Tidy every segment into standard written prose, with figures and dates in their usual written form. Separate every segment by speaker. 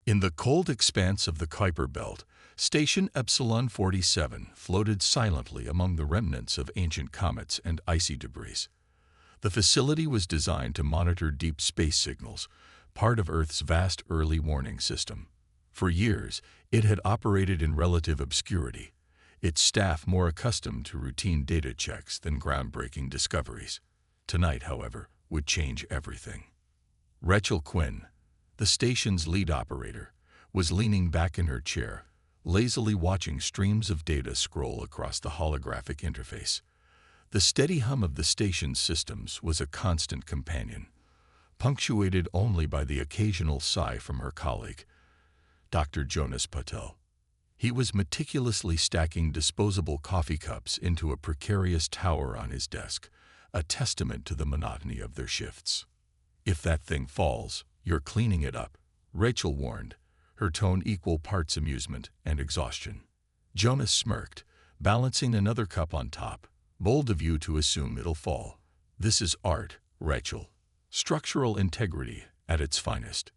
Speaker 1: In the cold expanse of the Kuiper Belt, Station Epsilon 47 floated silently among the remnants of ancient comets and icy debris. The facility was designed to monitor deep space signals, part of Earth's vast early warning system. For years, it had operated in relative obscurity, its staff more accustomed to routine data checks than groundbreaking discoveries. Tonight, however, would change everything. Rachel Quinn, the station's lead operator, was leaning back in her chair, lazily watching streams of data scroll across the holographic interface. The steady hum of the station's systems was a constant companion, punctuated only by the occasional sigh from her colleague, Dr. Jonas Patel. He was meticulously stacking disposable coffee cups into a precarious tower on his desk, a testament to the monotony of their shifts. "If that thing falls, you're cleaning it up," Rachel warned, her tone equal parts amusement and exhaustion. Jonas smirked, balancing another cup on top. "Bold of you to assume it'll fall. This is art, Rachel. Structural integrity at its finest."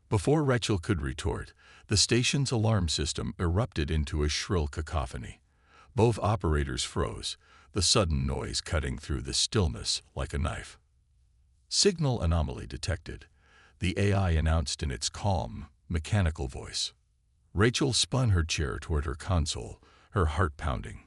Speaker 1: Before Rachel could retort, the station's alarm system erupted into a shrill cacophony. Both operators froze, the sudden noise cutting through the stillness like a knife. "Signal anomaly detected," the AI announced in its calm, mechanical voice. Rachel spun her chair toward her console, her heart pounding.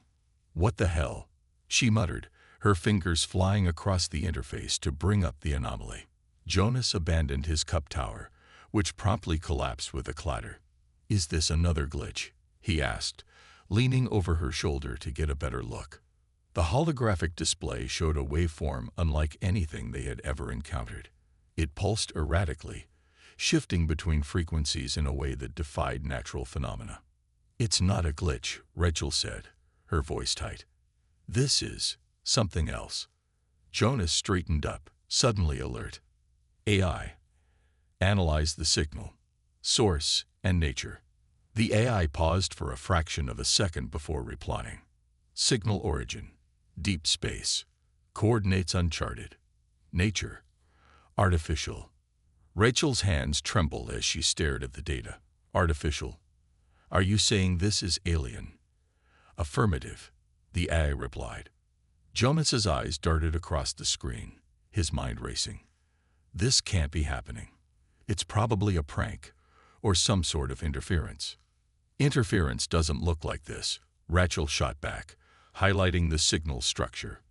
Speaker 1: "What the hell?" she muttered, her fingers flying across the interface to bring up the anomaly. Jonas abandoned his cup tower, which promptly collapsed with a clatter. "Is this another glitch?" he asked, leaning over her shoulder to get a better look. The holographic display showed a waveform unlike anything they had ever encountered. It pulsed erratically, shifting between frequencies in a way that defied natural phenomena. "It's not a glitch," Rachel said, her voice tight. "This is something else." Jonas straightened up, suddenly alert. "AI. Analyze the signal, source, and nature." The AI paused for a fraction of a second before replying. "Signal origin. Deep space. Coordinates uncharted. Nature. Artificial." Rachel's hands trembled as she stared at the data. "Artificial? Are you saying this is alien?" "Affirmative," the AI replied. Jonas's eyes darted across the screen, his mind racing. "This can't be happening. It's probably a prank, or some sort of interference." "Interference doesn't look like this," Rachel shot back, highlighting the signal structure.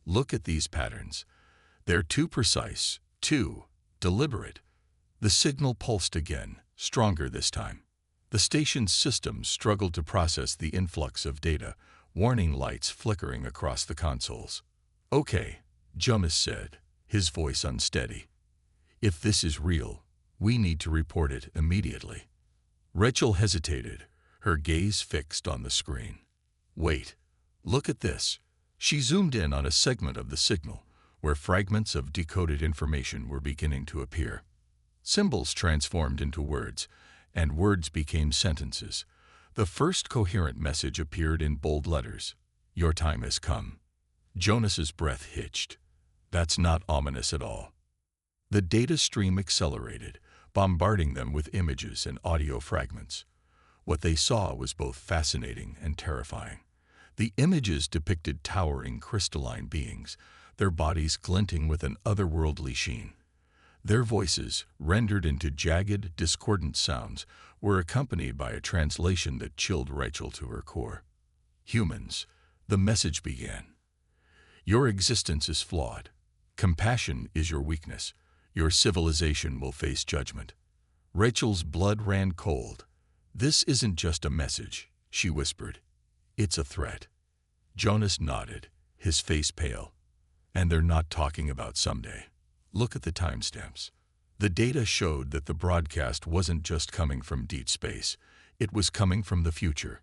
Speaker 1: "Look at these patterns. They're too precise, too deliberate." The signal pulsed again, stronger this time. The station's systems struggled to process the influx of data, warning lights flickering across the consoles. "Okay," Jonas said, his voice unsteady. "If this is real, we need to report it immediately." Rachel hesitated, her gaze fixed on the screen. "Wait, look at this." She zoomed in on a segment of the signal, where fragments of decoded information were beginning to appear. Symbols transformed into words, and words became sentences. The first coherent message appeared in bold letters. "Your time has come." Jonas's breath hitched. That's not ominous at all. The data stream accelerated, bombarding them with images and audio fragments. What they saw was both fascinating and terrifying. The images depicted towering crystalline beings, their bodies glinting with an otherworldly sheen. Their voices, rendered into jagged, discordant sounds, were accompanied by a translation that chilled Rachel to her core. "Humans," the message began. "Your existence is flawed. Compassion is your weakness. Your civilization will face judgment." Rachel's blood ran cold. "This isn't just a message," she whispered. "It's a threat." Jonas nodded, his face pale. "And they're not talking about someday. Look at the timestamps." The data showed that the broadcast wasn't just coming from deep space, it was coming from the future.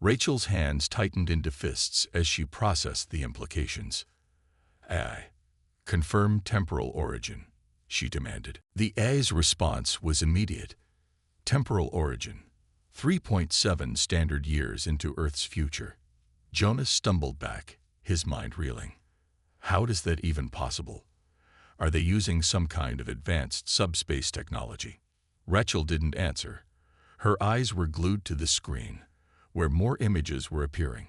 Speaker 1: Rachel's hands tightened into fists as she processed the implications. "AI, confirm temporal origin," she demanded. The AI's response was immediate. "Temporal origin. 3.7 standard years into Earth's future." Jonas stumbled back, his mind reeling. How is that even possible? Are they using some kind of advanced subspace technology? Rachel didn't answer, Her eyes were glued to the screen, where more images were appearing.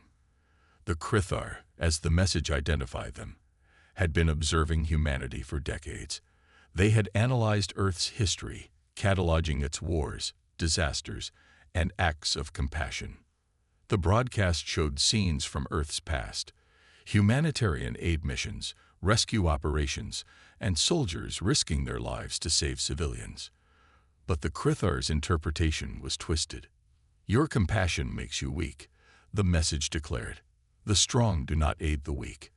Speaker 1: The Krythar, as the message identified them, had been observing humanity for decades. They had analyzed Earth's history, cataloging its wars, disasters, and acts of compassion. The broadcast showed scenes from Earth's past, humanitarian aid missions, rescue operations, and soldiers risking their lives to save civilians. But the Krythar's interpretation was twisted. "Your compassion makes you weak," the message declared. "The strong do not aid the weak.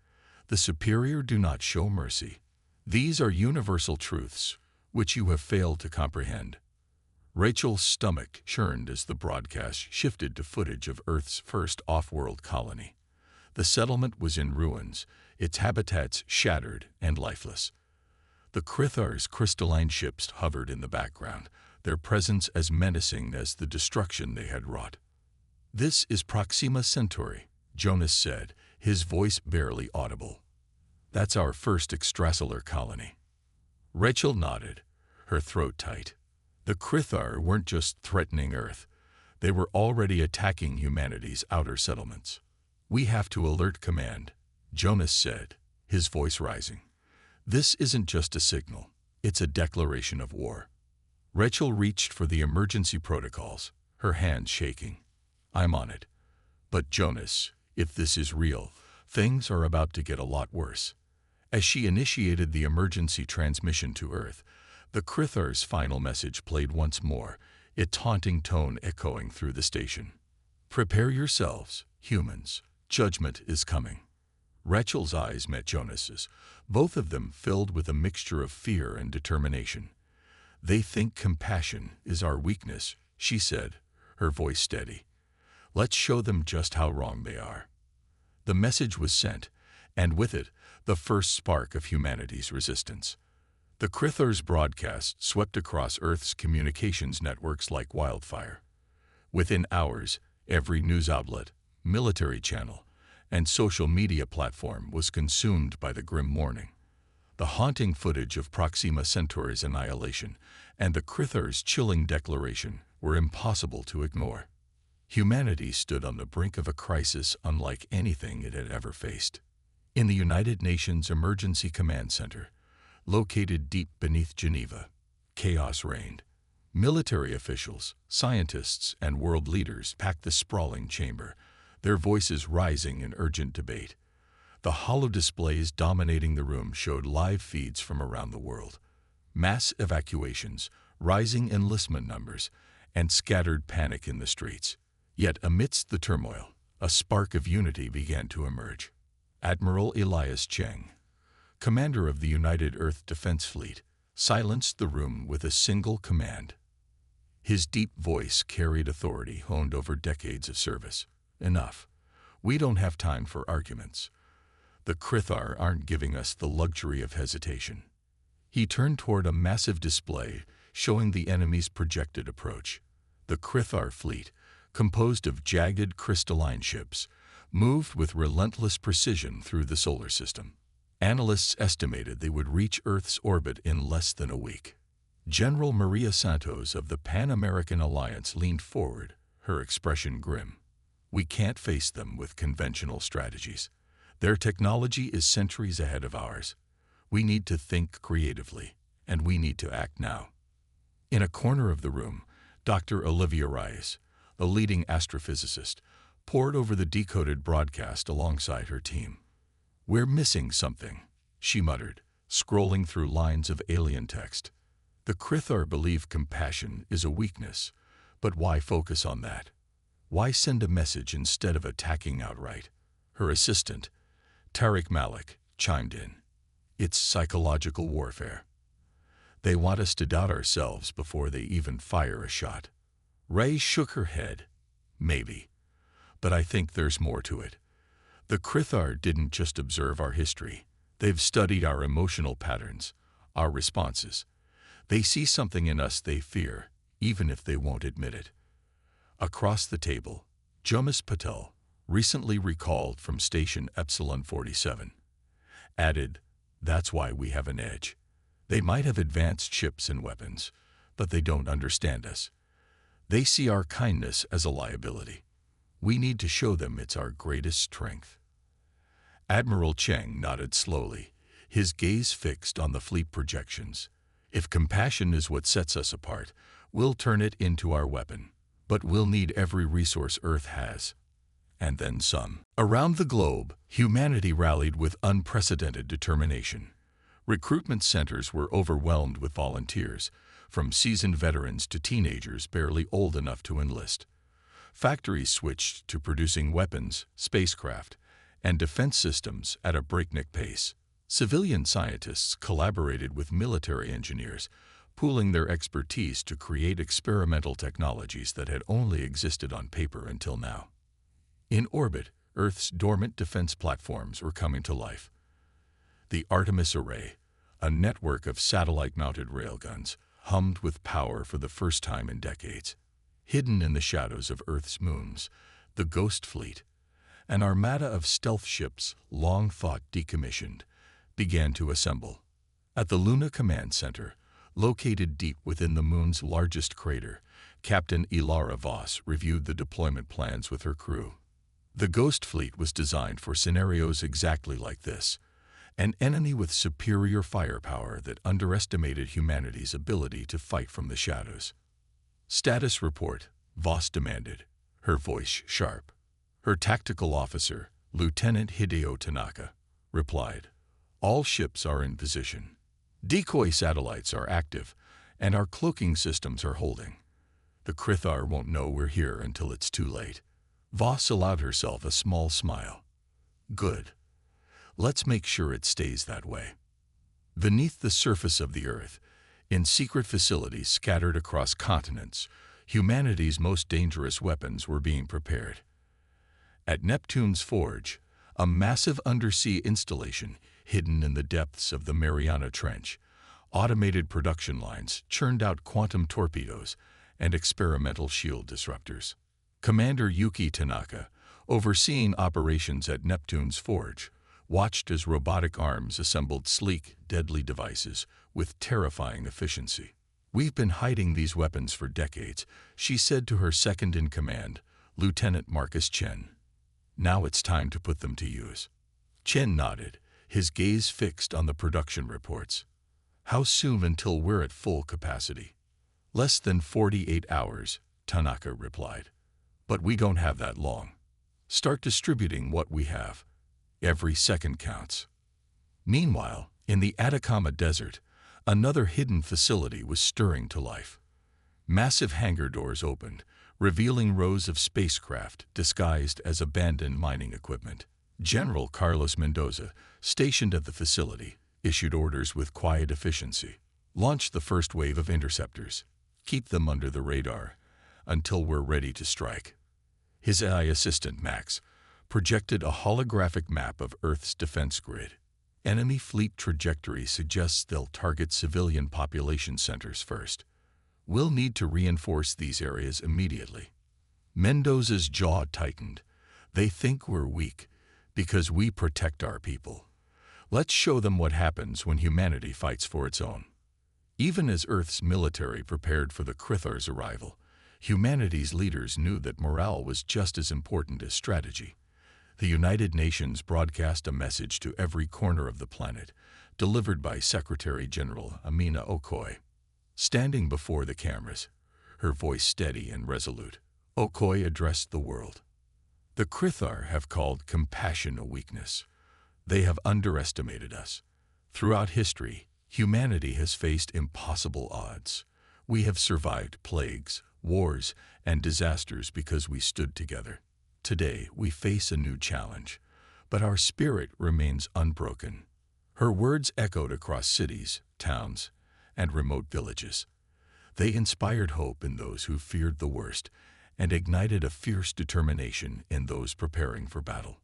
Speaker 1: The superior do not show mercy. These are universal truths, which you have failed to comprehend." Rachel's stomach churned as the broadcast shifted to footage of Earth's first off-world colony. The settlement was in ruins, its habitats shattered and lifeless. The Krythar's crystalline ships hovered in the background, their presence as menacing as the destruction they had wrought. "This is Proxima Centauri," Jonas said, his voice barely audible. "That's our first extrasolar colony." Rachel nodded, her throat tight. The Krythar weren't just threatening Earth. They were already attacking humanity's outer settlements. "We have to alert command," Jonas said, his voice rising. "This isn't just a signal. It's a declaration of war." Rachel reached for the emergency protocols, her hands shaking. "I'm on it. But Jonas, if this is real, things are about to get a lot worse." As she initiated the emergency transmission to Earth, the Krythar's final message played once more, its taunting tone echoing through the station. "Prepare yourselves, humans. Judgment is coming." Rachel's eyes met Jonas's, both of them filled with a mixture of fear and determination. "They think compassion is our weakness," she said, her voice steady. "Let's show them just how wrong they are." The message was sent, and with it, the first spark of humanity's resistance. The Krythar's broadcast swept across Earth's communications networks like wildfire. Within hours, every news outlet, military channel, and social media platform was consumed by the grim warning. The haunting footage of Proxima Centauri's annihilation and the Krythar's chilling declaration were impossible to ignore. Humanity stood on the brink of a crisis unlike anything it had ever faced. In the United Nations Emergency Command Center, located deep beneath Geneva, chaos reigned. Military officials, scientists, and world leaders packed the sprawling chamber, their voices rising in urgent debate. The hollow displays dominating the room showed live feeds from around the world. Mass evacuations, rising enlistment numbers, and scattered panic in the streets. Yet amidst the turmoil, a spark of unity began to emerge. Admiral Elias Cheng, commander of the United Earth Defense Fleet, silenced the room with a single command. His deep voice carried authority honed over decades of service. "Enough. We don't have time for arguments. The Krythar aren't giving us the luxury of hesitation." He turned toward a massive display showing the enemy's projected approach. The Krythar fleet, composed of jagged crystalline ships, moved with relentless precision through the solar system. Analysts estimated they would reach Earth's orbit in less than a week. General Maria Santos of the Pan-American Alliance leaned forward, her expression grim. "We can't face them with conventional strategies. Their technology is centuries ahead of ours. We need to think creatively, and we need to act now." In a corner of the room, Dr. Olivia Rice, a leading astrophysicist, pored over the decoded broadcast alongside her team. "We're missing something," she muttered, scrolling through lines of alien text. "The Krythar believe compassion is a weakness, but why focus on that? Why send a message instead of attacking outright?" Her assistant, Tariq Malik, chimed in. "It's psychological warfare. They want us to doubt ourselves before they even fire a shot." Ray shook her head. "Maybe. But I think there's more to it. The Krythar didn't just observe our history. They've studied our emotional patterns, our responses. They see something in us they fear, even if they won't admit it." Across the table, Jonas Patel, recently recalled from Station Epsilon 47, added, "That's why we have an edge. They might have advanced ships and weapons, but they don't understand us. They see our kindness as a liability. We need to show them it's our greatest strength." Admiral Cheng nodded slowly, his gaze fixed on the fleet projections. "If compassion is what sets us apart, we'll turn it into our weapon. But we'll need every resource Earth has. And then some." Around the globe, humanity rallied with unprecedented determination. Recruitment centers were overwhelmed with volunteers, from seasoned veterans to teenagers barely old enough to enlist. Factories switched to producing weapons, spacecraft, and defense systems at a breakneck pace. Civilian scientists collaborated with military engineers, pooling their expertise to create experimental technologies that had only existed on paper until now. In orbit, Earth's dormant defense platforms were coming to life. The Artemis Array, a network of satellite-mounted railguns, hummed with power for the first time in decades. Hidden in the shadows of Earth's moons, the Ghost Fleet, an armada of stealth ships long thought decommissioned, began to assemble. At the Luna Command Center, located deep within the moon's largest crater, Captain Elara Voss reviewed the deployment plans with her crew. The Ghost Fleet was designed for scenarios exactly like this, an enemy with superior firepower that underestimated humanity's ability to fight from the shadows. "Status report," Voss demanded, her voice sharp. Her tactical officer, Lieutenant Hideo Tanaka, replied, "All ships are in position. Decoy satellites are active, and our cloaking systems are holding. The Krythar won't know we're here until it's too late." Voss allowed herself a small smile. "Good. Let's make sure it stays that way." Beneath the surface of the Earth, in secret facilities scattered across continents, humanity's most dangerous weapons were being prepared. At Neptune's Forge, a massive undersea installation hidden in the depths of the Mariana Trench, automated production lines churned out quantum torpedoes and experimental shield disruptors. Commander Yuki Tanaka, overseeing operations at Neptune's Forge, watched as robotic arms assembled sleek, deadly devices with terrifying efficiency. "We've been hiding these weapons for decades," she said to her second-in-command, Lieutenant Marcus Chen. "Now it's time to put them to use." Chen nodded, his gaze fixed on the production reports. "How soon until we're at full capacity?" "Less than 48 hours, Tanaka replied. "But we don't have that long. Start distributing what we have. Every second counts." Meanwhile, in the Atacama Desert, another hidden facility was stirring to life. Massive hangar doors opened, revealing rows of spacecraft disguised as abandoned mining equipment. General Carlos Mendoza, stationed at the facility, issued orders with quiet efficiency. "Launch the first wave of interceptors. Keep them under the radar until we're ready to strike." His AI assistant, Max, projected a holographic map of Earth's defense grid. "Enemy fleet trajectory suggests they'll target civilian population centers first. We'll need to reinforce these areas immediately." Mendoza's jaw tightened. "They think we're weak because we protect our people. Let's show them what happens when humanity fights for its own." Even as Earth's military prepared for the Krythar's arrival, humanity's leaders knew that morale was just as important as strategy. The United Nations broadcast a message to every corner of the planet, delivered by Secretary General Amina Okoye. Standing before the cameras, her voice steady and resolute, Okoye addressed the world. "The Krythar have called compassion a weakness. They have underestimated us. Throughout history, humanity has faced impossible odds. We have survived plagues, wars, and disasters because we stood together. Today, we face a new challenge, but our spirit remains unbroken." Her words echoed across cities, towns, and remote villages. They inspired hope in those who feared the worst and ignited a fierce determination in those preparing for battle.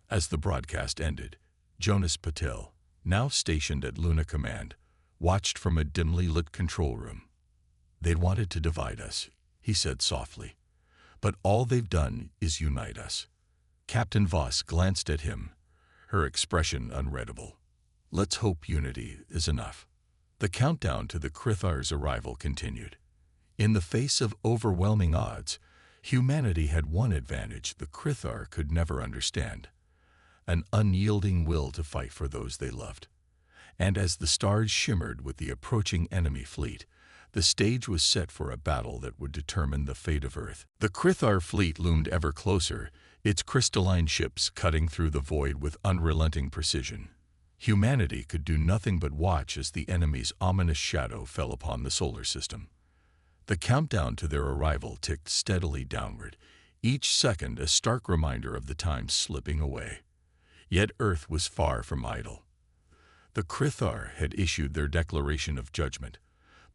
Speaker 1: As the broadcast ended, Jonas Patel, now stationed at Luna Command, watched from a dimly lit control room. "They wanted to divide us," he said softly, "but all they've done is unite us." Captain Voss glanced at him, her expression unreadable. "Let's hope unity is enough." The countdown to the Krythar's arrival continued. In the face of overwhelming odds, humanity had one advantage the Krythar could never understand: an unyielding will to fight for those they loved. And as the stars shimmered with the approaching enemy fleet, the stage was set for a battle that would determine the fate of Earth. The Krythar fleet loomed ever closer, its crystalline ships cutting through the void with unrelenting precision. Humanity could do nothing but watch as the enemy's ominous shadow fell upon the solar system. The countdown to their arrival ticked steadily downward, each second a stark reminder of the time slipping away. Yet Earth was far from idle. The Krythar had issued their declaration of judgment,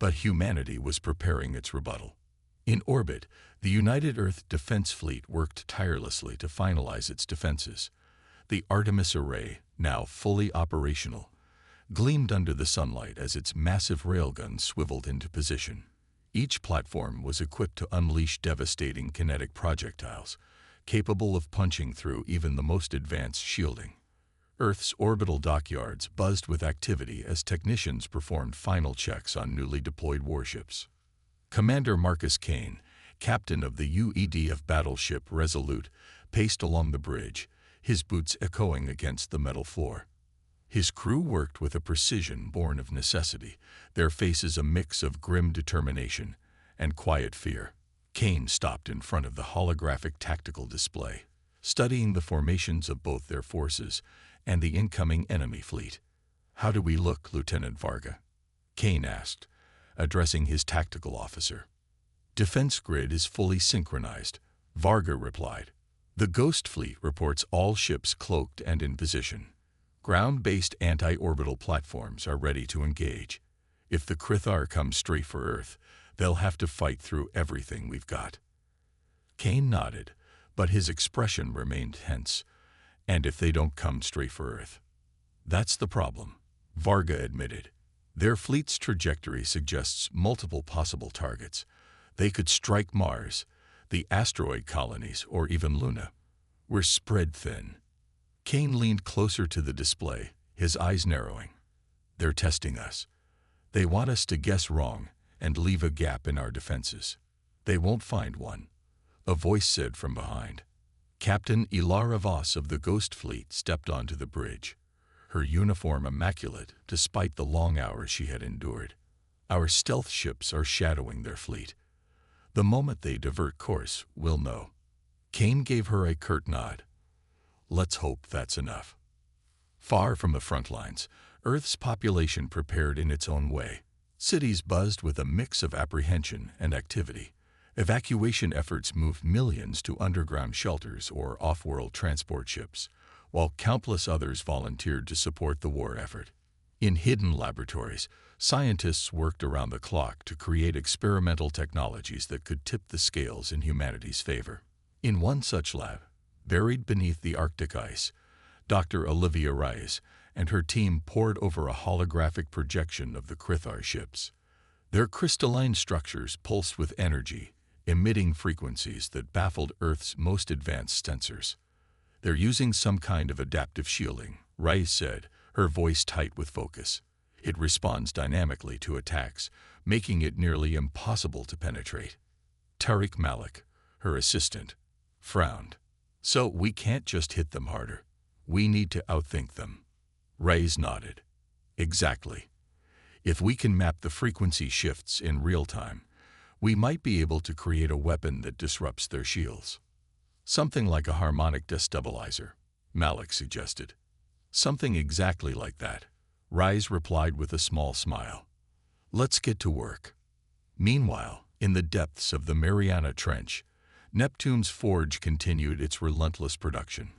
Speaker 1: but humanity was preparing its rebuttal. In orbit, the United Earth Defense Fleet worked tirelessly to finalize its defenses. The Artemis array, now fully operational, gleamed under the sunlight as its massive railguns swiveled into position. Each platform was equipped to unleash devastating kinetic projectiles, capable of punching through even the most advanced shielding. Earth's orbital dockyards buzzed with activity as technicians performed final checks on newly deployed warships. Commander Marcus Kane, captain of the UEDF battleship Resolute, paced along the bridge, his boots echoing against the metal floor. His crew worked with a precision born of necessity, their faces a mix of grim determination and quiet fear. Kane stopped in front of the holographic tactical display, studying the formations of both their forces and the incoming enemy fleet. "How do we look, Lieutenant Varga?" Kane asked, addressing his tactical officer. "Defense grid is fully synchronized," Varga replied. "The Ghost Fleet reports all ships cloaked and in position. Ground-based anti-orbital platforms are ready to engage. If the Krythar come straight for Earth, they'll have to fight through everything we've got." Kane nodded, but his expression remained tense. "And if they don't come straight for Earth?" "That's the problem," Varga admitted. "Their fleet's trajectory suggests multiple possible targets. They could strike Mars, the asteroid colonies, or even Luna. We're spread thin." Kane leaned closer to the display, his eyes narrowing. "They're testing us. They want us to guess wrong and leave a gap in our defenses. They won't find one," a voice said from behind. Captain Elara Voss of the Ghost Fleet stepped onto the bridge, her uniform immaculate despite the long hours she had endured. "Our stealth ships are shadowing their fleet. The moment they divert course, we'll know." Kane gave her a curt nod. "Let's hope that's enough." Far from the front lines, Earth's population prepared in its own way. Cities buzzed with a mix of apprehension and activity. Evacuation efforts moved millions to underground shelters or off-world transport ships, while countless others volunteered to support the war effort. In hidden laboratories, scientists worked around the clock to create experimental technologies that could tip the scales in humanity's favor. In one such lab, buried beneath the Arctic ice, Dr. Olivia Rice and her team pored over a holographic projection of the Krythar ships. Their crystalline structures pulsed with energy, emitting frequencies that baffled Earth's most advanced sensors. "They're using some kind of adaptive shielding," Rice said, her voice tight with focus. "It responds dynamically to attacks, making it nearly impossible to penetrate." Tariq Malik, her assistant, frowned. "So we can't just hit them harder. We need to outthink them." Rice nodded. "Exactly. If we can map the frequency shifts in real time, we might be able to create a weapon that disrupts their shields." "Something like a harmonic destabilizer," Malik suggested. "Something exactly like that," Rice replied with a small smile. "Let's get to work." Meanwhile, in the depths of the Mariana Trench, Neptune's Forge continued its relentless production.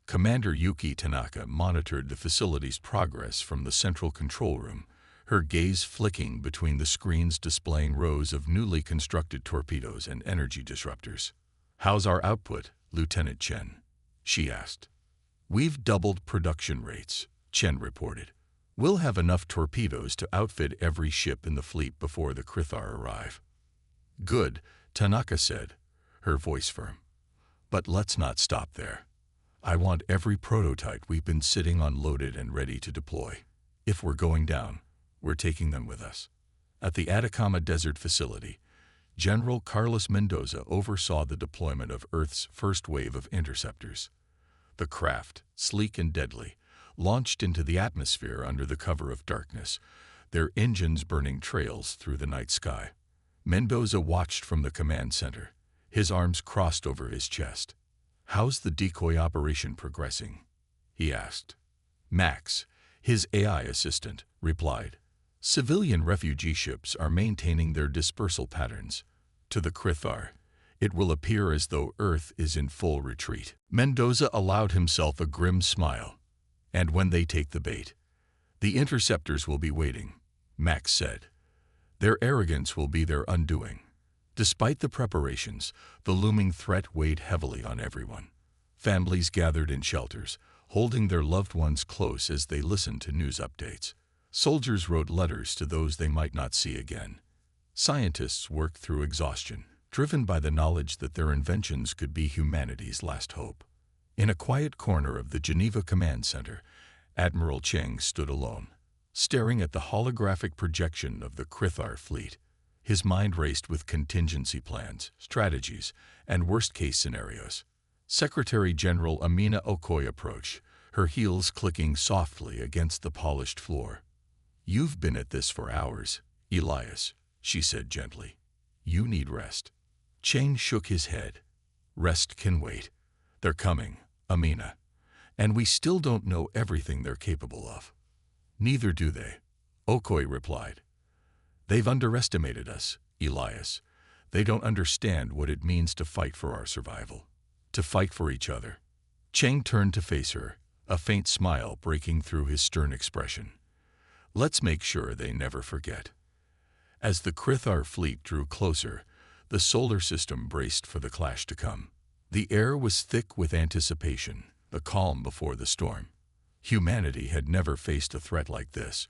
Speaker 1: Commander Yuki Tanaka monitored the facility's progress from the central control room, her gaze flicking between the screens displaying rows of newly constructed torpedoes and energy disruptors. "How's our output, Lieutenant Chen?" she asked. "We've doubled production rates," Chen reported. "We'll have enough torpedoes to outfit every ship in the fleet before the Krythar arrive." "Good," Tanaka said, her voice firm. "But let's not stop there. I want every prototype we've been sitting on loaded and ready to deploy. If we're going down, we're taking them with us." At the Atacama Desert facility, General Carlos Mendoza oversaw the deployment of Earth's first wave of interceptors. The craft, sleek and deadly, launched into the atmosphere under the cover of darkness, their engines burning trails through the night sky. Mendoza watched from the command center, his arms crossed over his chest. "How's the decoy operation progressing?" he asked. Max, his AI assistant, replied, "Civilian refugee ships are maintaining their dispersal patterns. To the Krythar, it will appear as though Earth is in full retreat." Mendoza allowed himself a grim smile. "And when they take the bait, the interceptors will be waiting," Max said. "Their arrogance will be their undoing." Despite the preparations, the looming threat weighed heavily on everyone. Families gathered in shelters, holding their loved ones close as they listened to news updates. Soldiers wrote letters to those they might not see again. Scientists worked through exhaustion, driven by the knowledge that their inventions could be humanity's last hope. In a quiet corner of the Geneva Command Center, Admiral Cheng stood alone, staring at the holographic projection of the Krythar fleet. His mind raced with contingency plans, strategies, and worst-case scenarios. Secretary General Amina Okoye approached, her heels clicking softly against the polished floor. "You've been at this for hours, Elias," she said gently. "You need rest." Cheng shook his head. "Rest can wait. They're coming, Amina. And we still don't know everything they're capable of." "Neither do they," Okoye replied. "They've underestimated us, Elias. They don't understand what it means to fight for our survival, to fight for each other." Cheng turned to face her, a faint smile breaking through his stern expression. "Let's make sure they never forget." As the Krythar fleet drew closer, the solar system braced for the clash to come. The air was thick with anticipation, the calm before the storm. Humanity had never faced a threat like this,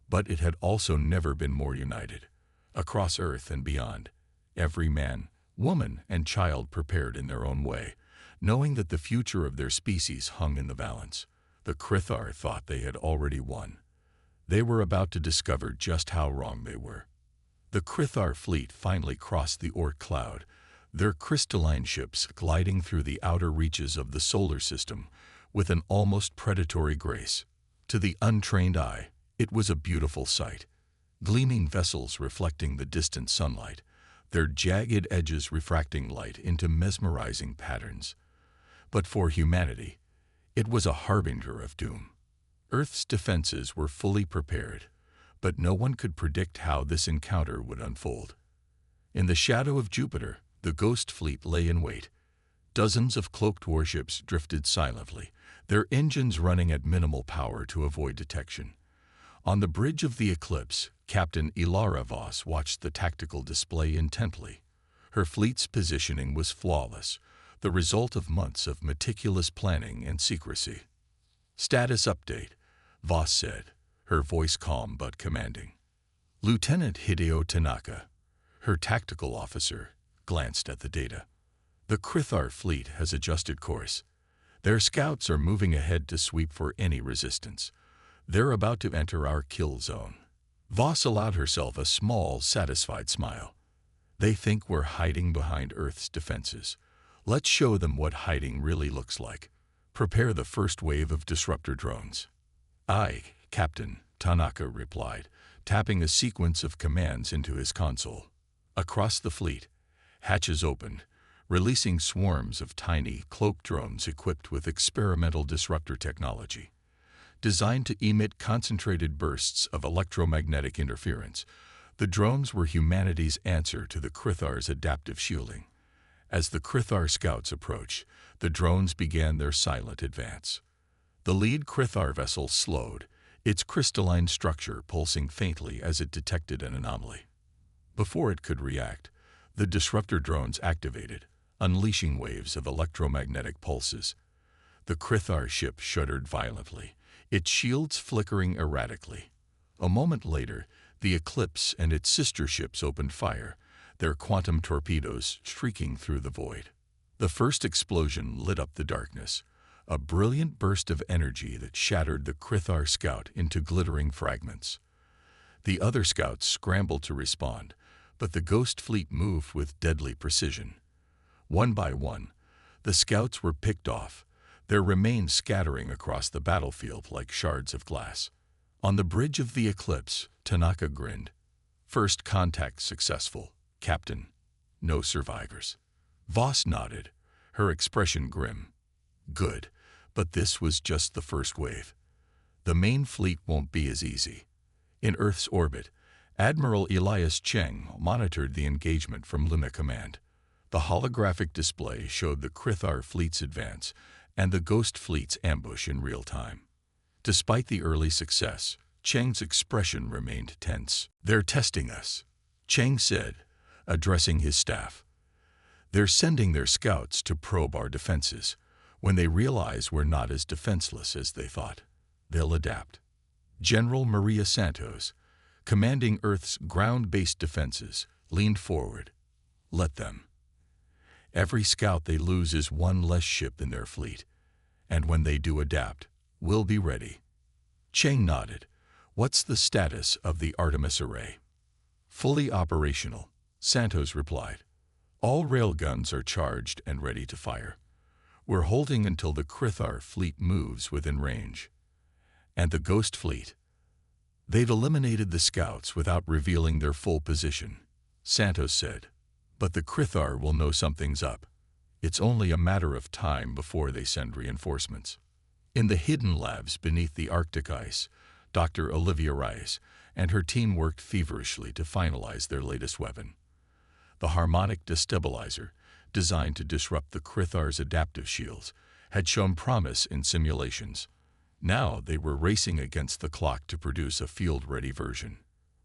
Speaker 1: but it had also never been more united. Across Earth and beyond, every man, woman, and child prepared in their own way, knowing that the future of their species hung in the balance. The Krythar thought they had already won. They were about to discover just how wrong they were. The Krythar fleet finally crossed the Orc cloud, their crystalline ships gliding through the outer reaches of the solar system with an almost predatory grace. To the untrained eye, it was a beautiful sight. Gleaming vessels reflecting the distant sunlight, their jagged edges refracting light into mesmerizing patterns. But for humanity, it was a harbinger of doom. Earth's defenses were fully prepared, but no one could predict how this encounter would unfold. In the shadow of Jupiter, the Ghost Fleet lay in wait. Dozens of cloaked warships drifted silently, their engines running at minimal power to avoid detection. On the bridge of the Eclipse, Captain Elara Voss watched the tactical display intently. Her fleet's positioning was flawless, the result of months of meticulous planning and secrecy. "Status update," Voss said, her voice calm but commanding. Lieutenant Hideo Tanaka, her tactical officer, glanced at the data. "The Krythar fleet has adjusted course. Their scouts are moving ahead to sweep for any resistance. They're about to enter our kill zone." Voss allowed herself a small, satisfied smile. "They think we're hiding behind Earth's defenses. Let's show them what hiding really looks like. Prepare the first wave of disruptor drones." "Aye, Captain," Tanaka replied, tapping a sequence of commands into his console. Across the fleet, hatches opened, releasing swarms of tiny, cloaked drones equipped with experimental disruptor technology. Designed to emit concentrated bursts of electromagnetic interference, the drones were humanity's answer to the Krythar's adaptive shielding. As the Krythar scouts approached, the drones began their silent advance. The lead Krythar vessel slowed, its crystalline structure pulsing faintly as it detected an anomaly. Before it could react, the disruptor drones activated, unleashing waves of electromagnetic pulses. The Krythar ship shuddered violently, its shields flickering erratically. A moment later, the Eclipse and its sister ships opened fire, their quantum torpedoes streaking through the void. The first explosion lit up the darkness, a brilliant burst of energy that shattered the Krythar scout into glittering fragments. The other scouts scrambled to respond, but the Ghost Fleet moved with deadly precision. One by one, the scouts were picked off, their remains scattering across the battlefield like shards of glass. On the bridge of the Eclipse, Tanaka grinned. First contact successful, Captain. No survivors. Voss nodded, her expression grim. Good, but this was just the first wave. The main fleet won't be as easy. In Earth's orbit, Admiral Elias Cheng monitored the engagement from Luna Command. The holographic display showed the Krythar fleet's advance and the Ghost Fleet's ambush in real time. Despite the early success, Cheng's expression remained tense. "They're testing us," Cheng said, addressing his staff. "They're sending their scouts to probe our defenses. When they realize we're not as defenseless as they thought, they'll adapt." General Maria Santos, commanding Earth's ground-based defenses, leaned forward. "Let them. Every scout they lose is one less ship in their fleet, and when they do adapt, we'll be ready." Cheng nodded. "What's the status of the Artemis array?" "Fully operational," Santos replied. "All railguns are charged and ready to fire. We're holding until the Krythar fleet moves within range." "And the Ghost Fleet?" "They've eliminated the scouts without revealing their full position," Santos said. "But the Krythar will know something's up. It's only a matter of time before they send reinforcements." In the hidden labs beneath the Arctic ice, Dr. Olivia Rice and her team worked feverishly to finalize their latest weapon. The harmonic destabilizer, designed to disrupt the Krythar's adaptive shields, had shown promise in simulations. Now they were racing against the clock to produce a field-ready version.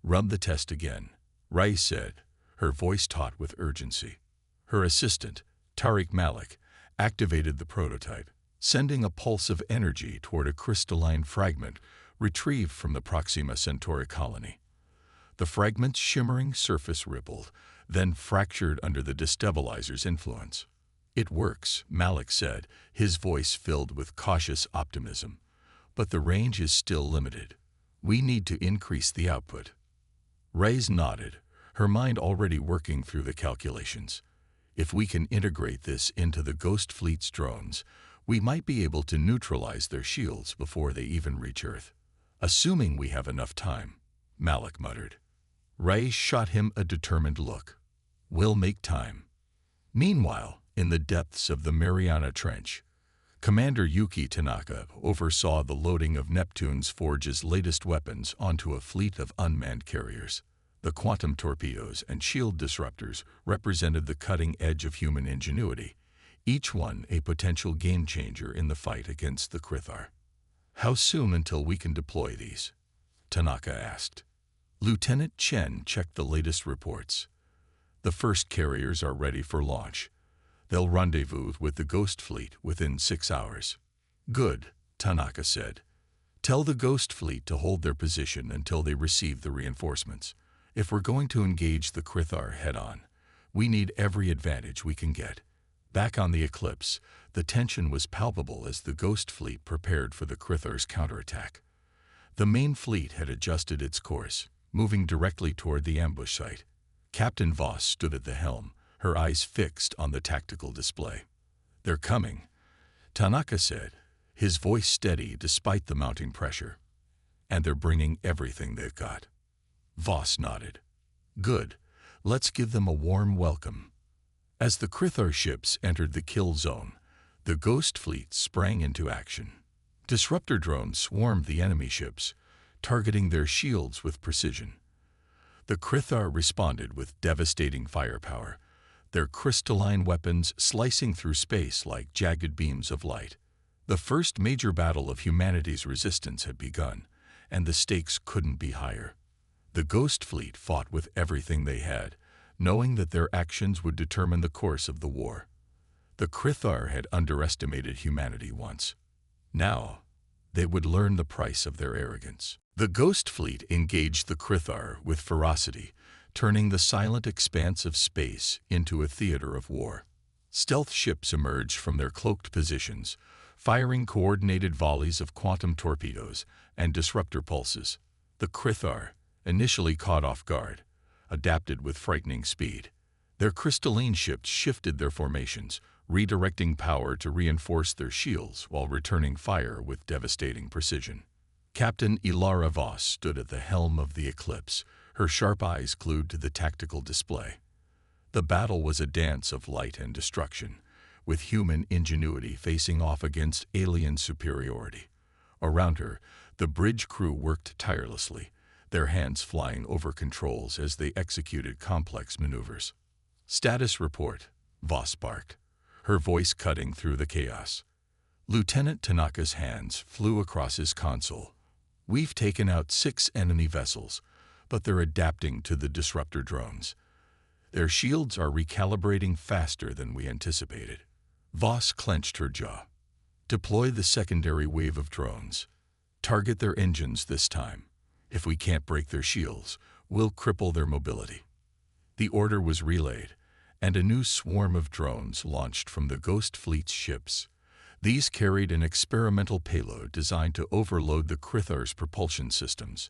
Speaker 1: "Run the test again," Rice said, her voice taut with urgency. Her assistant, Tariq Malik, activated the prototype, sending a pulse of energy toward a crystalline fragment retrieved from the Proxima Centauri colony. The fragment's shimmering surface rippled, then fractured under the destabilizer's influence. "It works," Malik said, his voice filled with cautious optimism. "But the range is still limited. We need to increase the output." Reyes nodded, her mind already working through the calculations. "If we can integrate this into the Ghost Fleet's drones, we might be able to neutralize their shields before they even reach Earth." "Assuming we have enough time," Malik muttered. Reyes shot him a determined look. "We'll make time." Meanwhile, in the depths of the Mariana Trench, Commander Yuki Tanaka oversaw the loading of Neptune's Forge's latest weapons onto a fleet of unmanned carriers. The quantum torpedoes and shield disruptors represented the cutting edge of human ingenuity, each one a potential game-changer in the fight against the Krythar. "How soon until we can deploy these?" Tanaka asked. Lieutenant Chen checked the latest reports. "The first carriers are ready for launch. They'll rendezvous with the Ghost Fleet within 6 hours." "Good," Tanaka said. "Tell the Ghost Fleet to hold their position until they receive the reinforcements. If we're going to engage the Krythar head-on, we need every advantage we can get." Back on the Eclipse, the tension was palpable as the Ghost Fleet prepared for the Krythar's counterattack. The main fleet had adjusted its course, moving directly toward the ambush site. Captain Voss stood at the helm, her eyes fixed on the tactical display. "They're coming," Tanaka said, his voice steady despite the mounting pressure. "And they're bringing everything they've got." Voss nodded. "Good. Let's give them a warm welcome." As the Krythar ships entered the kill zone, the Ghost Fleet sprang into action. Disruptor drones swarmed the enemy ships, targeting their shields with precision. The Krythar responded with devastating firepower, their crystalline weapons slicing through space like jagged beams of light. The first major battle of humanity's resistance had begun, and the stakes couldn't be higher. The Ghost Fleet fought with everything they had, knowing that their actions would determine the course of the war. The Krythar had underestimated humanity once. Now, they would learn the price of their arrogance. The Ghost Fleet engaged the Krythar with ferocity, turning the silent expanse of space into a theater of war. Stealth ships emerged from their cloaked positions, firing coordinated volleys of quantum torpedoes and disruptor pulses. The Krythar, initially caught off guard, adapted with frightening speed. Their crystalline ships shifted their formations, redirecting power to reinforce their shields while returning fire with devastating precision. Captain Elara Voss stood at the helm of the Eclipse, her sharp eyes glued to the tactical display. The battle was a dance of light and destruction, with human ingenuity facing off against alien superiority. Around her, the bridge crew worked tirelessly, their hands flying over controls as they executed complex maneuvers. "Status report," Voss barked, her voice cutting through the chaos. Lieutenant Tanaka's hands flew across his console. "We've taken out 6 enemy vessels, but they're adapting to the disruptor drones. Their shields are recalibrating faster than we anticipated." Voss clenched her jaw. "Deploy the secondary wave of drones. Target their engines this time. If we can't break their shields, we'll cripple their mobility." The order was relayed, and a new swarm of drones launched from the Ghost Fleet's ships. These carried an experimental payload designed to overload the Krythar's propulsion systems.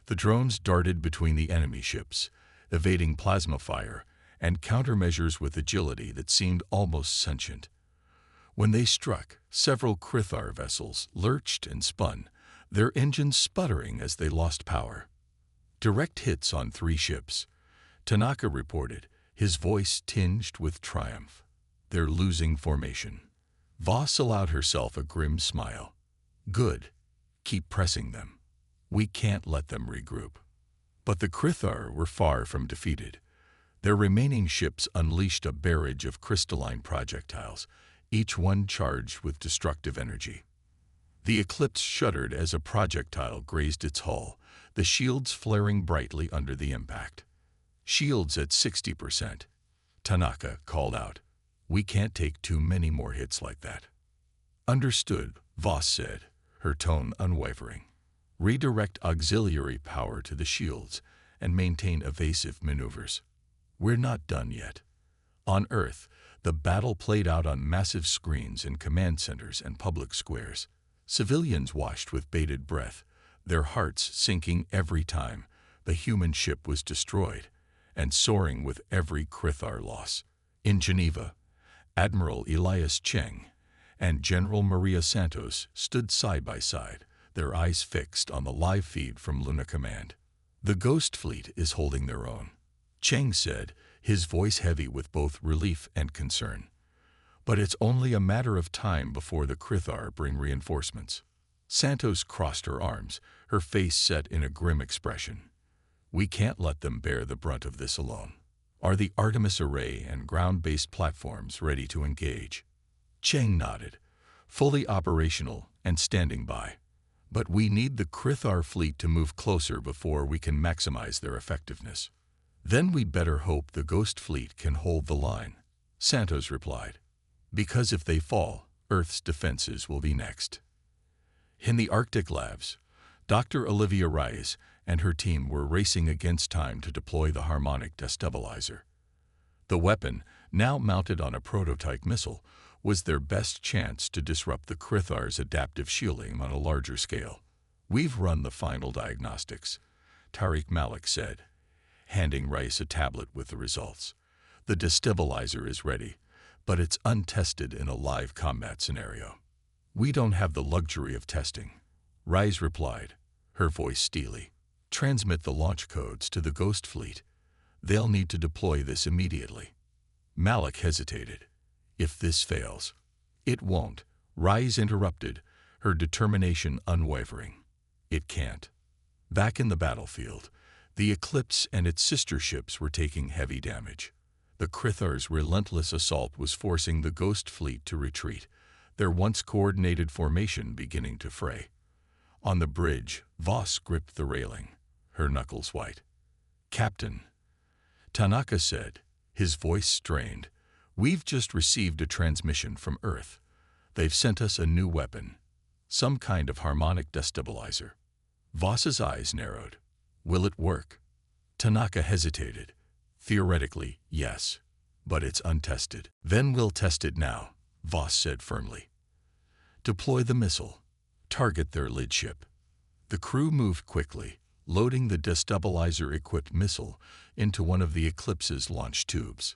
Speaker 1: The drones darted between the enemy ships, evading plasma fire and countermeasures with agility that seemed almost sentient. When they struck, several Krythar vessels lurched and spun, their engines sputtering as they lost power. "Direct hits on 3 ships," Tanaka reported, his voice tinged with triumph. "They're losing formation." Voss allowed herself a grim smile. "Good. Keep pressing them. We can't let them regroup." But the Krythar were far from defeated. Their remaining ships unleashed a barrage of crystalline projectiles, each one charged with destructive energy. The Eclipse shuddered as a projectile grazed its hull, the shields flaring brightly under the impact. "Shields at 60%. Tanaka called out. "We can't take too many more hits like that." "Understood," Voss said, her tone unwavering. "Redirect auxiliary power to the shields and maintain evasive maneuvers." "We're not done yet." On Earth, the battle played out on massive screens in command centers and public squares. Civilians watched with bated breath, their hearts sinking every time the human ship was destroyed, and soaring with every Krythar loss. In Geneva, Admiral Elias Cheng and General Maria Santos stood side by side, their eyes fixed on the live feed from Luna Command. "The Ghost Fleet is holding their own," Cheng said, his voice heavy with both relief and concern. "But it's only a matter of time before the Krythar bring reinforcements." Santos crossed her arms, her face set in a grim expression. "We can't let them bear the brunt of this alone." "Are the Artemis array and ground-based platforms ready to engage?" Cheng nodded, fully operational and standing by. "But we need the Krythar fleet to move closer before we can maximize their effectiveness." "Then we'd better hope the Ghost Fleet can hold the line," Santos replied. "Because if they fall, Earth's defenses will be next." In the Arctic labs, Dr. Olivia Rice and her team were racing against time to deploy the harmonic destabilizer. The weapon, now mounted on a prototype missile, was their best chance to disrupt the Krythar's adaptive shielding on a larger scale. "We've run the final diagnostics," Tariq Malik said, handing Rice a tablet with the results. "The destabilizer is ready, but it's untested in a live combat scenario." "We don't have the luxury of testing," Rice replied, her voice steely. "Transmit the launch codes to the Ghost Fleet. They'll need to deploy this immediately." Malik hesitated. "If this fails—" "It won't," Rice interrupted, her determination unwavering. "It can't." Back in the battlefield, the Eclipse and its sister ships were taking heavy damage. The Krythar's relentless assault was forcing the Ghost Fleet to retreat, their once coordinated formation beginning to fray. On the bridge, Voss gripped the railing, her knuckles white. "Captain," Tanaka said, his voice strained, "we've just received a transmission from Earth. They've sent us a new weapon, some kind of harmonic destabilizer." Voss's eyes narrowed. "Will it work?" Tanaka hesitated. "Theoretically, yes, but it's untested." "Then we'll test it now," Voss said firmly. "Deploy the missile. Target their lid ship." The crew moved quickly, loading the destabilizer-equipped missile into one of the Eclipse's launch tubes.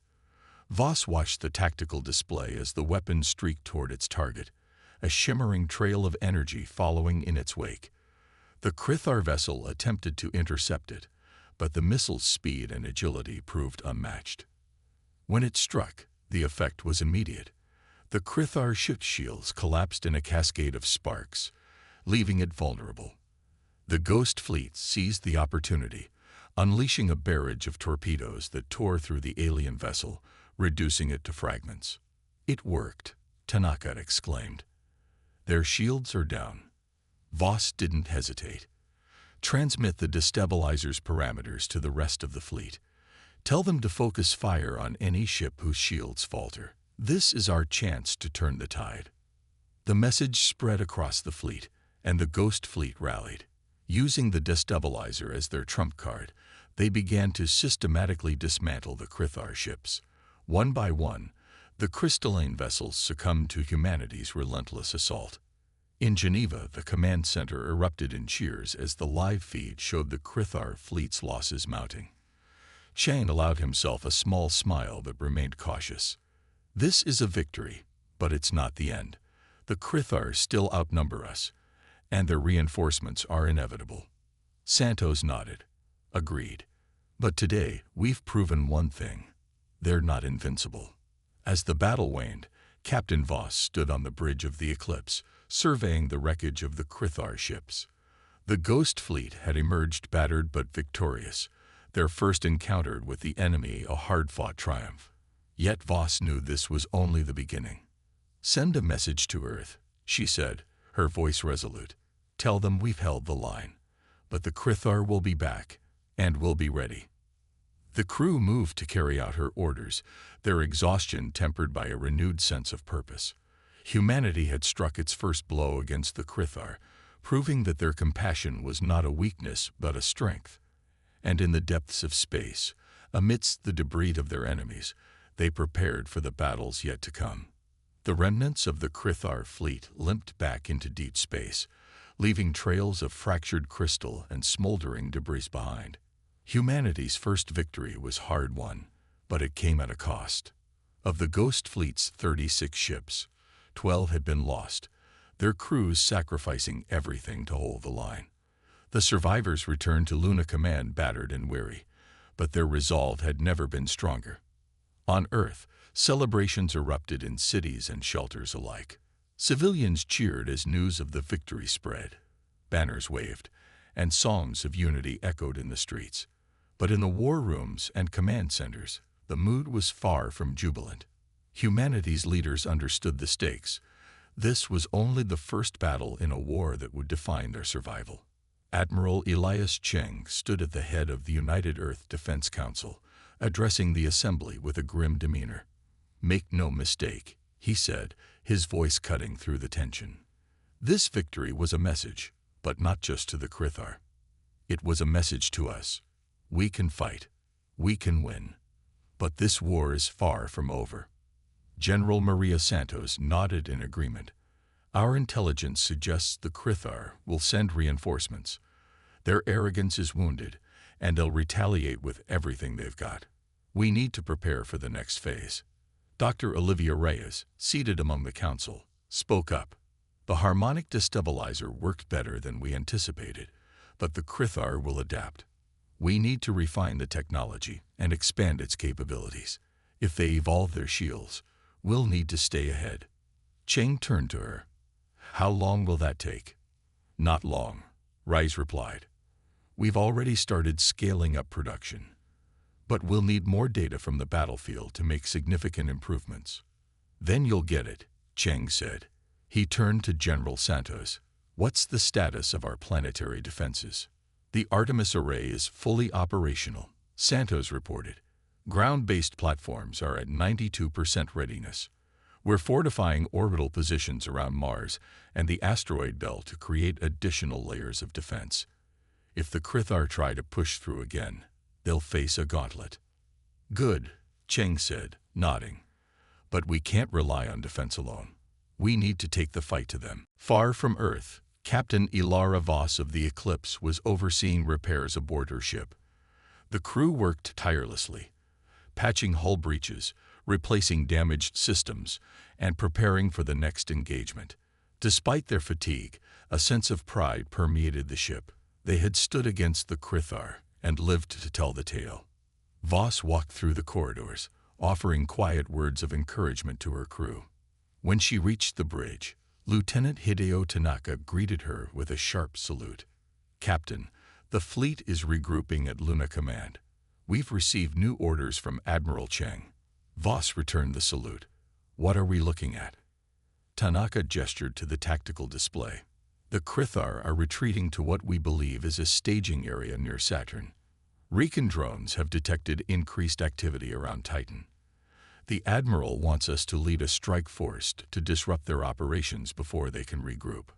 Speaker 1: Voss watched the tactical display as the weapon streaked toward its target, a shimmering trail of energy following in its wake. The Krythar vessel attempted to intercept it, but the missile's speed and agility proved unmatched. When it struck, the effect was immediate. The Krythar ship's shields collapsed in a cascade of sparks, leaving it vulnerable. The Ghost Fleet seized the opportunity, unleashing a barrage of torpedoes that tore through the alien vessel, reducing it to fragments. "It worked," Tanaka exclaimed. "Their shields are down." Voss didn't hesitate. "Transmit the destabilizer's parameters to the rest of the fleet. Tell them to focus fire on any ship whose shields falter. This is our chance to turn the tide." The message spread across the fleet, and the Ghost Fleet rallied. Using the destabilizer as their trump card, they began to systematically dismantle the Krythar ships. One by one, the crystalline vessels succumbed to humanity's relentless assault. In Geneva, the command center erupted in cheers as the live feed showed the Krythar fleet's losses mounting. Chang allowed himself a small smile but remained cautious. "This is a victory, but it's not the end. The Krythar still outnumber us, and their reinforcements are inevitable." Santos nodded. "Agreed. But today, we've proven one thing. They're not invincible." As the battle waned, Captain Voss stood on the bridge of the Eclipse, surveying the wreckage of the Krythar ships. The Ghost Fleet had emerged battered but victorious, their first encounter with the enemy a hard-fought triumph. Yet Voss knew this was only the beginning. "Send a message to Earth," she said, her voice resolute. "Tell them we've held the line, but the Krythar will be back, and we'll be ready." The crew moved to carry out her orders, their exhaustion tempered by a renewed sense of purpose. Humanity had struck its first blow against the Krythar, proving that their compassion was not a weakness but a strength. And in the depths of space, amidst the debris of their enemies, they prepared for the battles yet to come. The remnants of the Krythar fleet limped back into deep space, leaving trails of fractured crystal and smoldering debris behind. Humanity's first victory was hard-won, but it came at a cost. Of the Ghost Fleet's 36 ships, 12 had been lost, their crews sacrificing everything to hold the line. The survivors returned to Luna Command battered and weary, but their resolve had never been stronger. On Earth, celebrations erupted in cities and shelters alike. Civilians cheered as news of the victory spread. Banners waved, and songs of unity echoed in the streets. But in the war rooms and command centers, the mood was far from jubilant. Humanity's leaders understood the stakes. This was only the first battle in a war that would define their survival. Admiral Elias Cheng stood at the head of the United Earth Defense Council, addressing the assembly with a grim demeanor. "Make no mistake," he said, his voice cutting through the tension. "This victory was a message, but not just to the Krythar. It was a message to us. We can fight. We can win. But this war is far from over." General Maria Santos nodded in agreement. "Our intelligence suggests the Krythar will send reinforcements. Their arrogance is wounded, and they'll retaliate with everything they've got. We need to prepare for the next phase." Dr. Olivia Reyes, seated among the council, spoke up. "The harmonic destabilizer worked better than we anticipated, but the Krythar will adapt. We need to refine the technology and expand its capabilities. If they evolve their shields, we'll need to stay ahead." Cheng turned to her. "How long will that take?" "Not long," Reyes replied. "We've already started scaling up production. But we'll need more data from the battlefield to make significant improvements." "Then you'll get it," Cheng said. He turned to General Santos. "What's the status of our planetary defenses?" "The Artemis array is fully operational," Santos reported. "Ground-based platforms are at 92% readiness. We're fortifying orbital positions around Mars and the asteroid belt to create additional layers of defense. If the Krythar try to push through again, they'll face a gauntlet." "Good," Cheng said, nodding. "But we can't rely on defense alone. We need to take the fight to them." Far from Earth, Captain Elara Voss of the Eclipse was overseeing repairs aboard her ship. The crew worked tirelessly, patching hull breaches, replacing damaged systems, and preparing for the next engagement. Despite their fatigue, a sense of pride permeated the ship. They had stood against the Krythar and lived to tell the tale. Voss walked through the corridors, offering quiet words of encouragement to her crew. When she reached the bridge, Lieutenant Hideo Tanaka greeted her with a sharp salute. "Captain, the fleet is regrouping at Luna Command. We've received new orders from Admiral Cheng." Voss returned the salute. "What are we looking at?" Tanaka gestured to the tactical display. "The Krythar are retreating to what we believe is a staging area near Saturn. Recon drones have detected increased activity around Titan. The Admiral wants us to lead a strike force to disrupt their operations before they can regroup."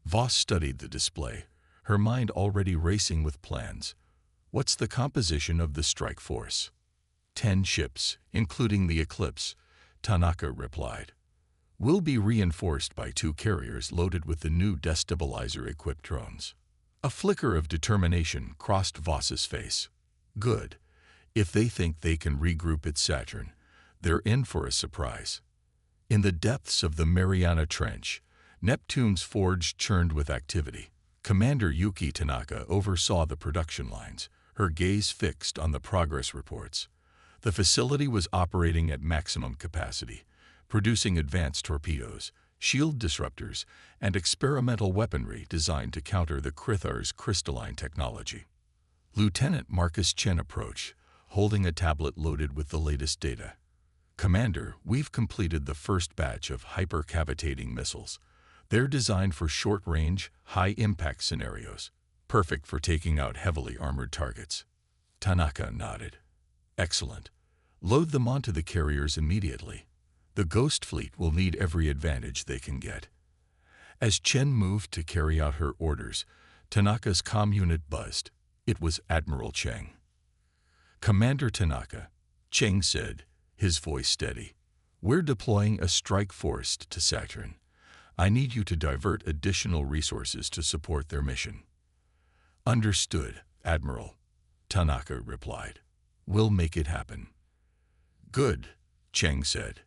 Speaker 1: Voss studied the display, her mind already racing with plans. "What's the composition of the strike force?" 10 ships, including the Eclipse," Tanaka replied. "We'll be reinforced by 2 carriers loaded with the new destabilizer-equipped drones." A flicker of determination crossed Voss's face. "Good. If they think they can regroup at Saturn, they're in for a surprise." In the depths of the Mariana Trench, Neptune's forge churned with activity. Commander Yuki Tanaka oversaw the production lines, her gaze fixed on the progress reports. The facility was operating at maximum capacity, producing advanced torpedoes, shield disruptors, and experimental weaponry designed to counter the Krythar's crystalline technology. Lieutenant Marcus Chen approached, holding a tablet loaded with the latest data. "Commander, we've completed the first batch of hypercavitating missiles. They're designed for short-range, high-impact scenarios, perfect for taking out heavily armored targets." Tanaka nodded. "Excellent. Load them onto the carriers immediately. The Ghost Fleet will need every advantage they can get." As Chen moved to carry out her orders, Tanaka's comm unit buzzed. It was Admiral Cheng. "Commander Tanaka," Cheng said, his voice steady. "We're deploying a strike force to Saturn. I need you to divert additional resources to support their mission." "Understood, Admiral," Tanaka replied. "We'll make it happen." "Good," Cheng said.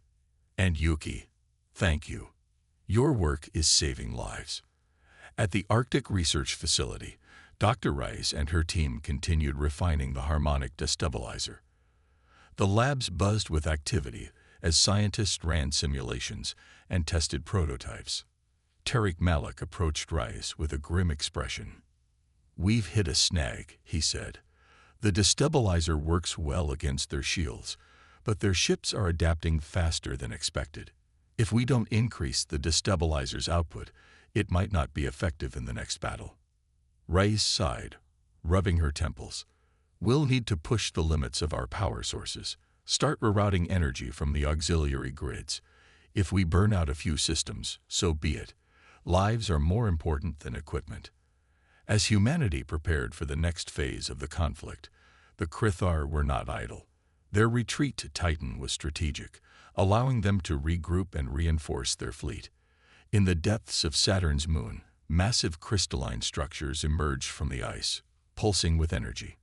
Speaker 1: "And Yuki, thank you. Your work is saving lives." At the Arctic Research Facility, Dr. Rice and her team continued refining the harmonic destabilizer. The labs buzzed with activity as scientists ran simulations and tested prototypes. Tariq Malik approached Rice with a grim expression. "We've hit a snag," he said. "The destabilizer works well against their shields, but their ships are adapting faster than expected. If we don't increase the destabilizer's output, it might not be effective in the next battle." Rice sighed, rubbing her temples. "We'll need to push the limits of our power sources, start rerouting energy from the auxiliary grids. If we burn out a few systems, so be it. Lives are more important than equipment." As humanity prepared for the next phase of the conflict, the Krythar were not idle. Their retreat to Titan was strategic, allowing them to regroup and reinforce their fleet. In the depths of Saturn's moon, massive crystalline structures emerged from the ice, pulsing with energy.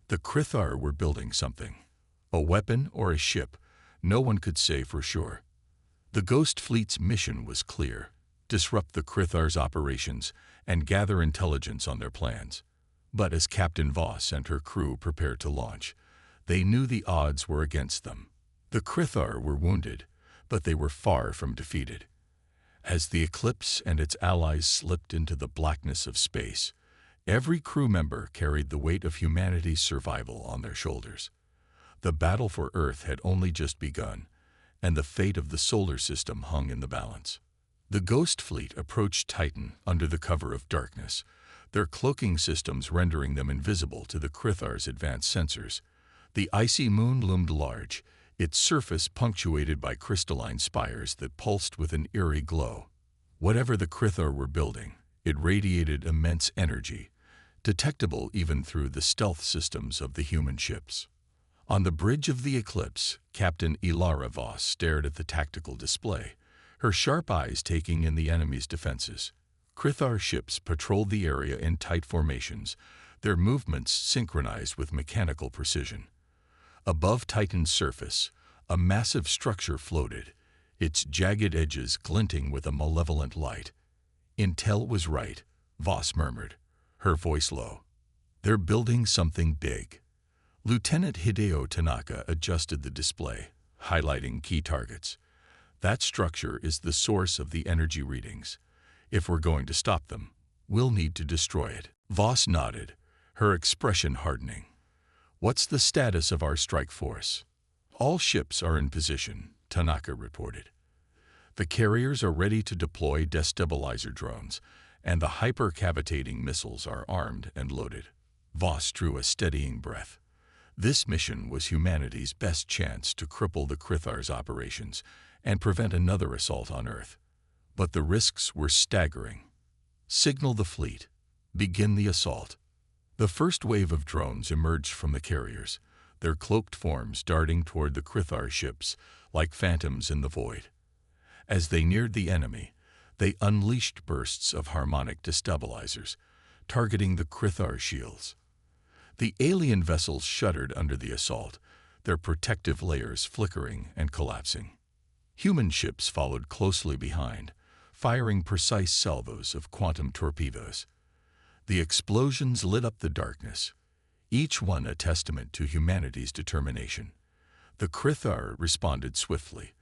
Speaker 1: The Krythar were building something. A weapon or a ship, no one could say for sure. The Ghost Fleet's mission was clear: disrupt the Krythar's operations and gather intelligence on their plans. But as Captain Voss and her crew prepared to launch, they knew the odds were against them. The Krythar were wounded, but they were far from defeated. As the Eclipse and its allies slipped into the blackness of space, every crew member carried the weight of humanity's survival on their shoulders. The battle for Earth had only just begun, and the fate of the solar system hung in the balance. The Ghost Fleet approached Titan under the cover of darkness, their cloaking systems rendering them invisible to the Krythar's advanced sensors. The icy moon loomed large, its surface punctuated by crystalline spires that pulsed with an eerie glow. Whatever the Krythar were building, it radiated immense energy, detectable even through the stealth systems of the human ships. On the bridge of the Eclipse, Captain Elara Voss stared at the tactical display, her sharp eyes taking in the enemy's defenses. Krythar ships patrolled the area in tight formations, their movements synchronized with mechanical precision. Above Titan's surface, a massive structure floated, its jagged edges glinting with a malevolent light. "Intel was right," Voss murmured, her voice low. "They're building something big." Lieutenant Hideo Tanaka adjusted the display, highlighting key targets. "That structure is the source of the energy readings. If we're going to stop them, we'll need to destroy it." Voss nodded, her expression hardening. "What's the status of our strike force?" "All ships are in position," Tanaka reported. "The carriers are ready to deploy destabilizer drones, and the hyper-cavitating missiles are armed and loaded." Voss drew a steadying breath. This mission was humanity's best chance to cripple the Krythar's operations and prevent another assault on Earth. But the risks were staggering. "Signal the fleet. Begin the assault." The first wave of drones emerged from the carriers, their cloaked forms darting toward the Krythar ships like phantoms in the void. As they neared the enemy, they unleashed bursts of harmonic destabilizers, targeting the Krythar shields. The alien vessels shuddered under the assault, their protective layers flickering and collapsing. Human ships followed closely behind, firing precise salvos of quantum torpedoes. The explosions lit up the darkness, each one a testament to humanity's determination. The Krythar responded swiftly,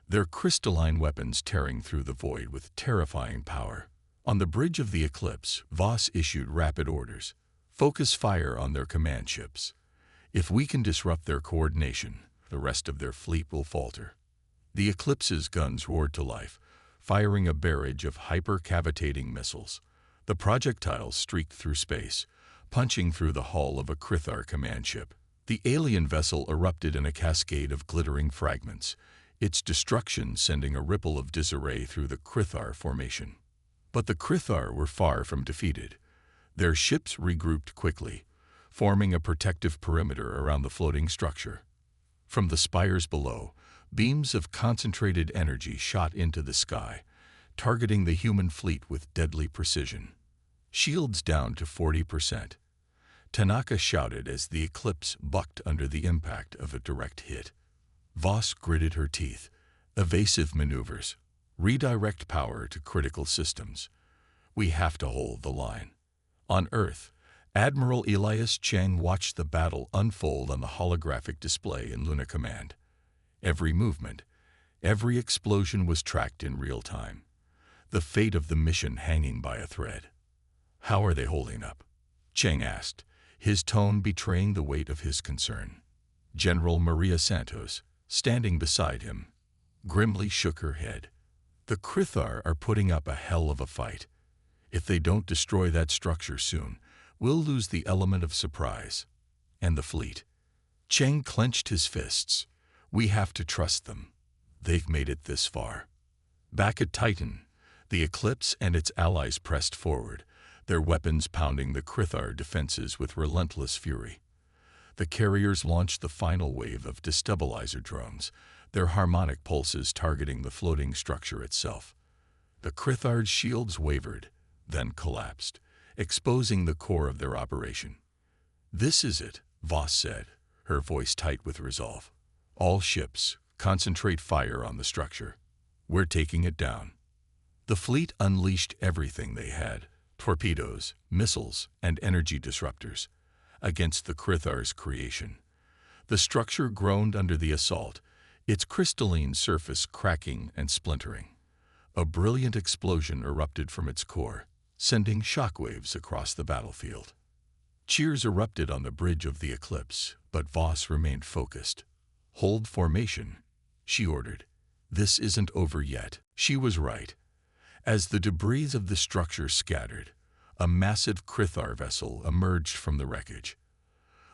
Speaker 1: their crystalline weapons tearing through the void with terrifying power. On the bridge of the Eclipse, Voss issued rapid orders. "Focus fire on their command ships. If we can disrupt their coordination, the rest of their fleet will falter." The Eclipse's guns roared to life, firing a barrage of hyper-cavitating missiles. The projectiles streaked through space, punching through the hull of a Krythar command ship. The alien vessel erupted in a cascade of glittering fragments, its destruction sending a ripple of disarray through the Krythar formation. But the Krythar were far from defeated. Their ships regrouped quickly, forming a protective perimeter around the floating structure. From the spires below, beams of concentrated energy shot into the sky, targeting the human fleet with deadly precision. "Shields down to 40%. Tanaka shouted as the Eclipse bucked under the impact of a direct hit. Voss gritted her teeth. "Evasive maneuvers. Redirect power to critical systems. We have to hold the line." On Earth, Admiral Elias Cheng watched the battle unfold on the holographic display in Luna Command. Every movement, every explosion was tracked in real time, the fate of the mission hanging by a thread. "How are they holding up?" Cheng asked, his tone betraying the weight of his concern. General Maria Santos, standing beside him, grimly shook her head. "The Krythar are putting up a hell of a fight. If they don't destroy that structure soon, we'll lose the element of surprise. And the fleet." Cheng clenched his fists. "We have to trust them. They've made it this far." Back at Titan, the Eclipse and its allies pressed forward, their weapons pounding the Krythar defenses with relentless fury. The carriers launched the final wave of destabilizer drones, their harmonic pulses targeting the floating structure itself. The Krythar's shields wavered, then collapsed, exposing the core of their operation. "This is it," Voss said, her voice tight with resolve. "All ships, concentrate fire on the structure. We're taking it down." The fleet unleashed everything they had, torpedoes, missiles, and energy disruptors, against the Krythar's creation. The structure groaned under the assault, its crystalline surface cracking and splintering. A brilliant explosion erupted from its core, sending shockwaves across the battlefield. Cheers erupted on the bridge of the Eclipse, but Voss remained focused. "Hold formation," she ordered. "This isn't over yet." She was right. As the debris of the structure scattered, a massive Krythar vessel emerged from the wreckage.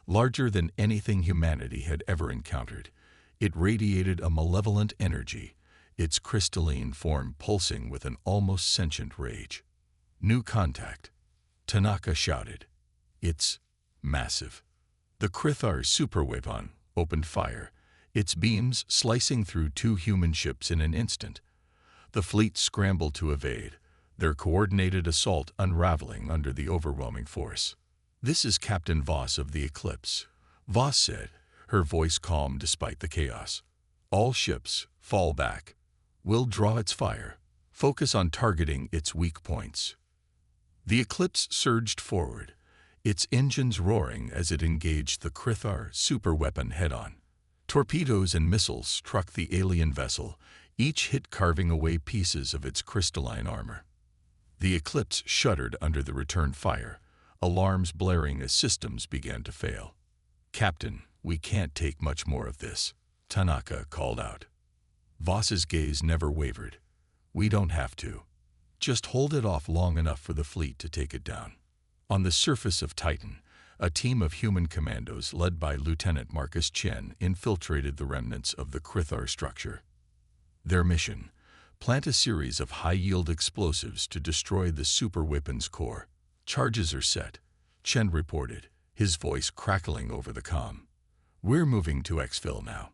Speaker 1: Larger than anything humanity had ever encountered, it radiated a malevolent energy, its crystalline form pulsing with an almost sentient rage. "New contact," Tanaka shouted. "It's massive." The Krythar superweapon opened fire, its beams slicing through two human ships in an instant. The fleet scrambled to evade, their coordinated assault unraveling under the overwhelming force. "This is Captain Voss of the Eclipse," Voss said, her voice calm despite the chaos. "All ships, fall back. We'll draw its fire. Focus on targeting its weak points." The Eclipse surged forward, its engines roaring as it engaged the Krythar superweapon head-on. Torpedoes and missiles struck the alien vessel, each hit carving away pieces of its crystalline armor. The Eclipse shuddered under the return fire, alarms blaring as systems began to fail. "Captain, we can't take much more of this," Tanaka called out. Voss's gaze never wavered. "We don't have to. Just hold it off long enough for the fleet to take it down." On the surface of Titan, a team of human commandos led by Lieutenant Marcus Chen infiltrated the remnants of the Krythar structure. Their mission: plant a series of high-yield explosives to destroy the superweapon's core. "Charges are set," Chen reported, his voice crackling over the comm. "We're moving to exfil now."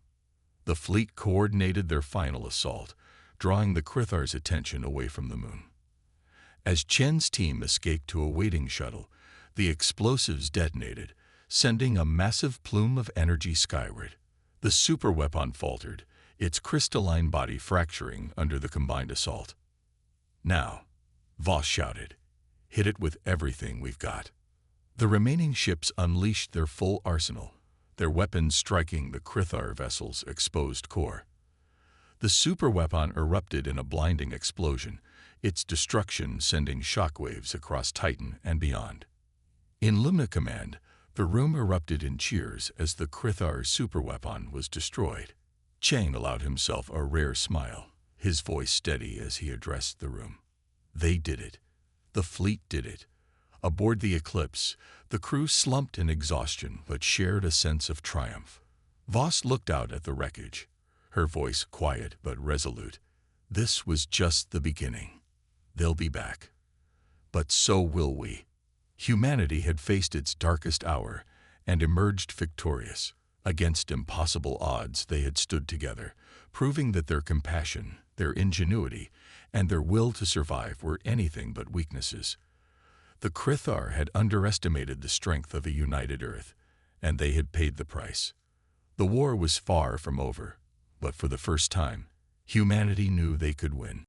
Speaker 1: The fleet coordinated their final assault, drawing the Krythar's attention away from the moon. As Chen's team escaped to a waiting shuttle, the explosives detonated, sending a massive plume of energy skyward. The superweapon faltered, its crystalline body fracturing under the combined assault. "Now," Voss shouted, "hit it with everything we've got." The remaining ships unleashed their full arsenal, their weapons striking the Krythar vessel's exposed core. The superweapon erupted in a blinding explosion, its destruction sending shockwaves across Titan and beyond. In Lumina Command, the room erupted in cheers as the Krythar superweapon was destroyed. Chang allowed himself a rare smile, his voice steady as he addressed the room. "They did it. The fleet did it." Aboard the Eclipse, the crew slumped in exhaustion but shared a sense of triumph. Voss looked out at the wreckage, her voice quiet but resolute. "This was just the beginning. They'll be back. But so will we." Humanity had faced its darkest hour and emerged victorious. Against impossible odds, they had stood together, proving that their compassion, their ingenuity, and their will to survive were anything but weaknesses. The Krythar had underestimated the strength of a united Earth, and they had paid the price. The war was far from over, but for the first time, humanity knew they could win.